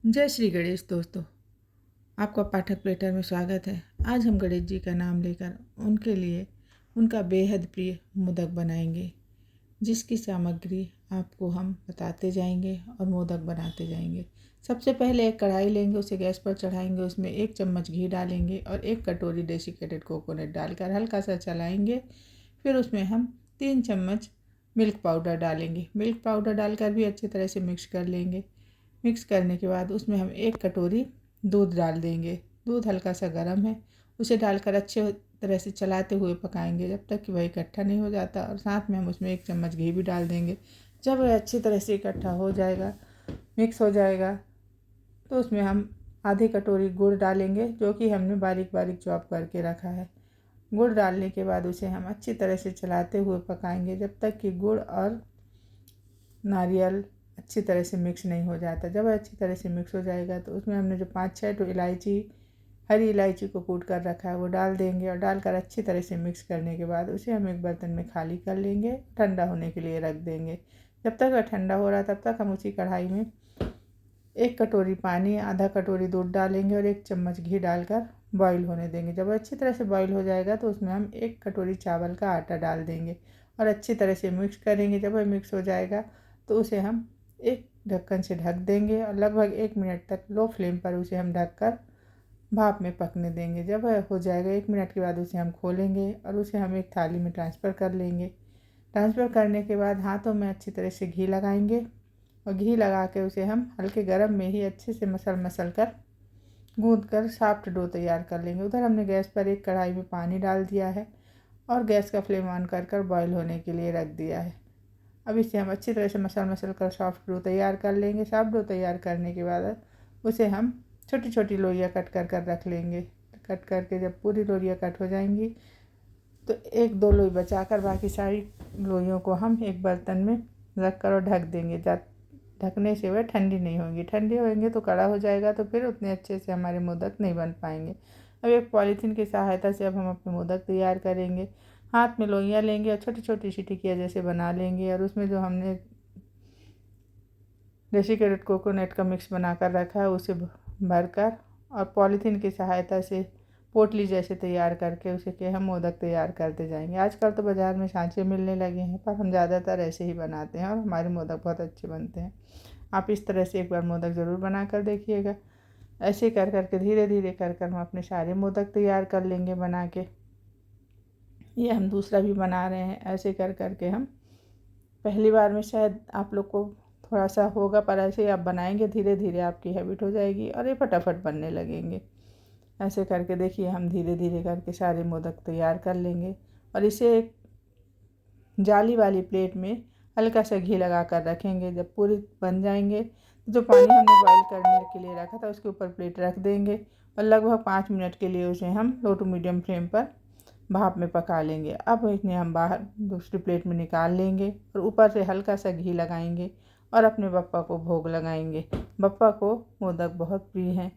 जय श्री गणेश दोस्तों। आपका पाठक प्लेटर में स्वागत है। आज हम गणेश जी का नाम लेकर उनके लिए उनका बेहद प्रिय मोदक बनाएंगे, जिसकी सामग्री आपको हम बताते जाएंगे और मोदक बनाते जाएंगे। सबसे पहले एक कढ़ाई लेंगे, उसे गैस पर चढ़ाएंगे, उसमें 1 चम्मच घी डालेंगे और 1 कटोरी डेसिकेटेड कोकोनट डालकर हल्का सा चलाएंगे। फिर उसमें हम 3 चम्मच मिल्क पाउडर डालेंगे। मिल्क पाउडर डालकर भी अच्छी तरह से मिक्स कर लेंगे। मिक्स करने के बाद उसमें हम 1 कटोरी दूध डाल देंगे। दूध हल्का सा गर्म है, उसे डालकर अच्छे तरह से चलाते हुए पकाएंगे जब तक कि वह इकट्ठा नहीं हो जाता, और साथ में हम उसमें 1 चम्मच घी भी डाल देंगे। जब वह अच्छी तरह से इकट्ठा हो जाएगा, मिक्स हो जाएगा, तो उसमें हम आधी कटोरी गुड़ डालेंगे, जो कि हमने बारीक बारीक चॉप करके रखा है। गुड़ डालने के बाद उसे हम अच्छी तरह से चलाते हुए पकाएंगे जब तक कि गुड़ और नारियल अच्छी तरह से मिक्स नहीं हो जाता। जब अच्छी तरह से मिक्स हो जाएगा तो उसमें हमने जो 5-6 तो इलायची, हरी इलायची को कूट कर रखा है, वो डाल देंगे और डालकर अच्छी तरह से मिक्स करने के बाद उसे हम एक बर्तन में खाली कर लेंगे, ठंडा होने के लिए रख देंगे। जब तक वह ठंडा हो रहा तब तक हम उसी कढ़ाई में 1 कटोरी पानी, आधा कटोरी दूध डालेंगे और 1 चम्मच घी डालकर बॉईल होने देंगे। जब अच्छी तरह से बॉईल हो जाएगा तो उसमें हम 1 कटोरी चावल का आटा डाल देंगे और अच्छी तरह से मिक्स करेंगे। जब वह मिक्स हो जाएगा तो उसे हम एक ढक्कन से ढक देंगे और लगभग 1 मिनट तक लो फ्लेम पर उसे हम ढककर भाप में पकने देंगे। जब वह हो जाएगा 1 मिनट के बाद उसे हम खोलेंगे और उसे हम एक थाली में ट्रांसफ़र कर लेंगे। ट्रांसफ़र करने के बाद हाथों में अच्छी तरह से घी लगाएंगे और घी लगा के उसे हम हल्के गरम में ही अच्छे से मसल कर गूँथ कर सॉफ्ट डो तैयार कर लेंगे। उधर हमने गैस पर एक कढ़ाई में पानी डाल दिया है और गैस का फ्लेम ऑन कर बॉईल होने के लिए रख दिया है। अब इसे हम अच्छी तरह से मसल कर सॉफ्ट डो तैयार कर लेंगे। सॉफ्ट डो तैयार करने के बाद उसे हम छोटी छोटी लोइयाँ कट कर रख लेंगे। कट करके जब पूरी लोइयाँ कट हो जाएंगी तो 1-2 लोई बचाकर बाकी सारी लोइयों को हम एक बर्तन में रख कर और ढक देंगे। ढकने से वह ठंडी नहीं होंगी। ठंडी होंगे तो कड़ा हो जाएगा, तो फिर उतने अच्छे से हमारे मोदक नहीं बन पाएंगे। अब एक पॉलीथीन की सहायता से अब हम अपने मोदक तैयार करेंगे। हाथ में लोइयाँ लेंगे और छोटी छोटी सी टिकिया जैसे बना लेंगे और उसमें जो हमने डेसिकेटेड कोकोनट का मिक्स बना कर रखा है उसे भरकर और पॉलीथीन की सहायता से पोटली जैसे तैयार करके उसे के हम मोदक तैयार करते जाएंगे। आजकल तो बाज़ार में सांचे मिलने लगे हैं, पर हम ज़्यादातर ऐसे ही बनाते हैं और हमारे मोदक बहुत अच्छे बनते हैं। आप इस तरह से एक बार मोदक ज़रूर बना कर देखिएगा। ऐसे कर धीरे धीरे कर हम अपने सारे मोदक तैयार कर लेंगे बना के। ये हम दूसरा भी बना रहे हैं। ऐसे कर के हम पहली बार में शायद आप लोग को थोड़ा सा होगा, पर ऐसे ही आप बनाएंगे धीरे धीरे आपकी हैबिट हो जाएगी और ये फटाफट बनने लगेंगे। ऐसे करके देखिए, हम धीरे धीरे करके सारे मोदक तैयार कर लेंगे और इसे एक जाली वाली प्लेट में हल्का सा घी लगा कर रखेंगे। जब पूरी बन जाएंगे तो जो पानी हमने बॉईल करने के लिए रखा था उसके ऊपर प्लेट रख देंगे और लगभग 5 मिनट के लिए उसे हम लो टू मीडियम फ्लेम पर भाप में पका लेंगे। अब इन्हें हम बाहर दूसरी प्लेट में निकाल लेंगे और ऊपर से हल्का सा घी लगाएंगे और अपने बप्पा को भोग लगाएंगे। बप्पा को मोदक बहुत प्रिय हैं,